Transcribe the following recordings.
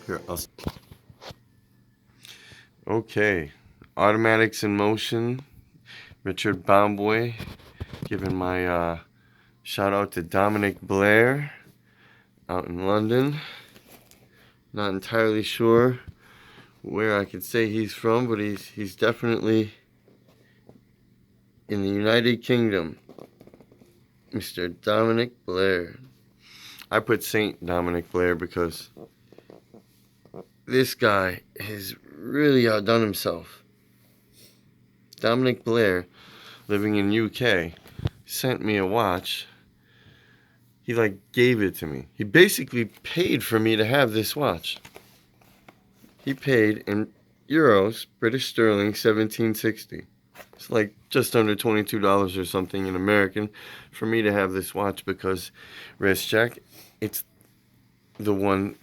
Here, okay. Automatics in Motion. Richard Bomboy. Giving my shout out to Dominic Blair out in London. Not entirely sure where I could say he's from, but he's definitely in the United Kingdom. Mr. Dominic Blair. I put Saint Dominic Blair because this guy has really outdone himself. Dominic Blair, living in UK, sent me a watch. He gave it to me. He basically paid for me to have this watch. He paid in euros, British sterling, 1760. It's just under $22 or something in American for me to have this watch because, wrist check, it's the one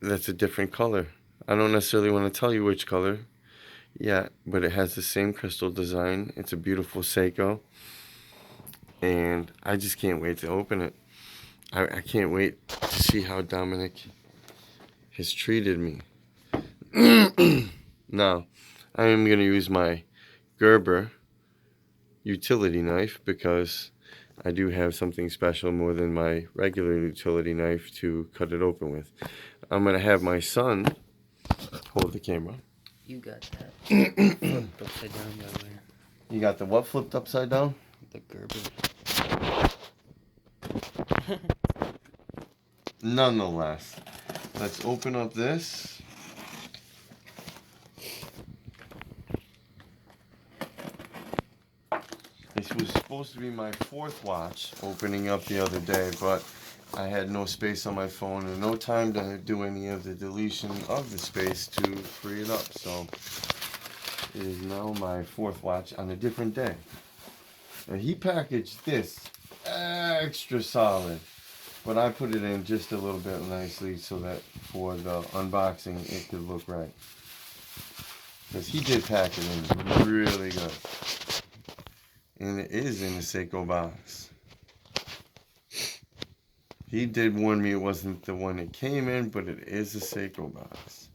that's a different color. I don't necessarily want to tell you which color yet, but it has the same crystal design. It's a beautiful Seiko, and I just can't wait to open it. I can't wait to see how Dominic has treated me. Now, I am going to use my Gerber utility knife because I do have something special more than my regular utility knife to cut it open with. I'm going to have my son hold the camera. You got that flipped upside down, by the way. You got the what flipped upside down? The Gerber. Nonetheless, let's open up this. This was supposed to be my fourth watch opening up the other day, but I had no space on my phone and no time to do any of the deletion of the space to free it up. So it is now my fourth watch on a different day. And he packaged this extra solid, but I put it in just a little bit nicely so that for the unboxing it could look right. Because he did pack it in really good. And it is in a Seiko box. He did warn me it wasn't the one it came in, but it is a Seiko box.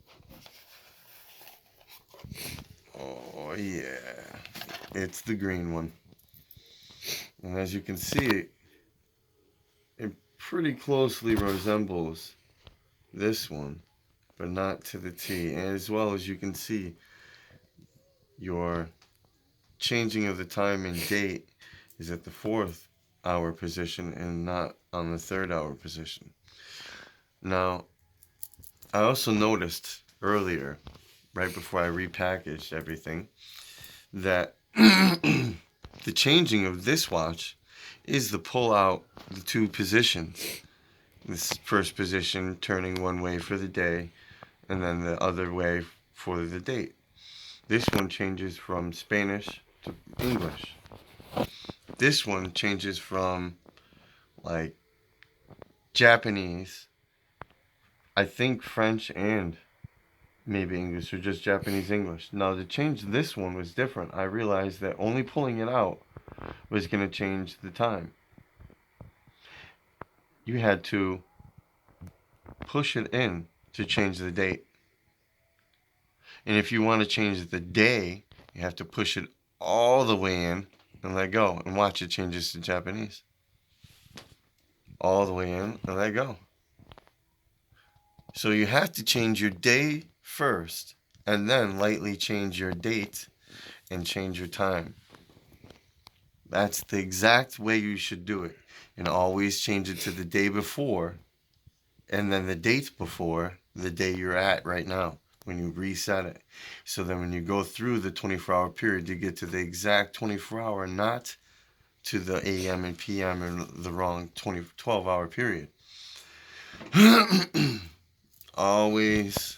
Oh yeah, it's the green one. And as you can see, it pretty closely resembles this one, but not to the T. And as well as you can see, your changing of the time and date is at the 4th hour position and not on the 3rd hour position. Now, I also noticed earlier, right before I repackaged everything, that the changing of this watch is the pull out the two positions. This first position turning one way for the day and then the other way for the date. This one changes from Spanish to English. This one changes from Japanese, I think French and maybe English, or just Japanese English. Now to change this one was different. I realized that only pulling it out was going to change the time. You had to push it in to change the date. And if you want to change the day, you have to push it all the way in and let go. And watch, it changes to Japanese. All the way in and let go. So you have to change your day first and then lightly change your date and change your time. That's the exact way you should do it. And always change it to the day before and then the date before the day you're at right now when you reset it. So then when you go through the 24-hour period, you get to the exact 24-hour, not to the AM and PM and the wrong 12-hour period. Always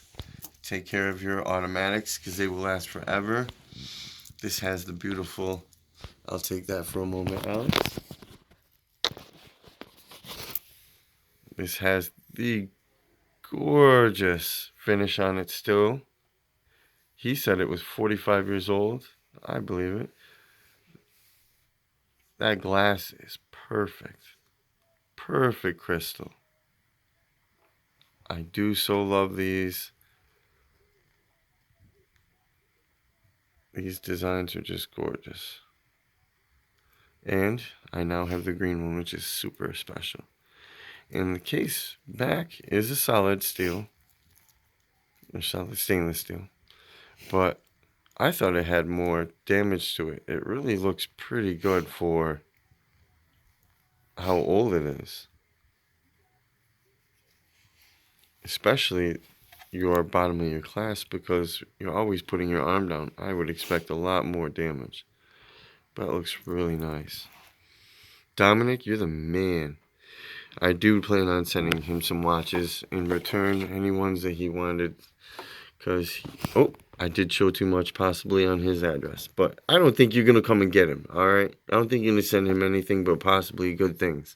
take care of your automatics because they will last forever. This has the beautiful, I'll take that for a moment, Alex. This has the gorgeous finish on it still. He said it was 45 years old. I believe it. That glass is perfect. Perfect crystal. I do so love these. These designs are just gorgeous. And I now have the green one, which is super special. And the case back is a solid steel, or solid stainless steel. But I thought it had more damage to it. It really looks pretty good for how old it is. Especially your bottom of your clasp, because you're always putting your arm down. I would expect a lot more damage. But it looks really nice. Dominic, you're the man. I do plan on sending him some watches in return. Any ones that he wanted. Because, I did show too much possibly on his address. But I don't think you're going to come and get him, alright? I don't think you're going to send him anything but possibly good things.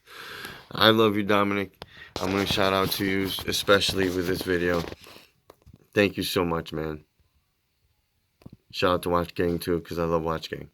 I love you, Dominic. I'm going to shout out to you, especially with this video. Thank you so much, man. Shout out to Watch Gang, too, because I love Watch Gang.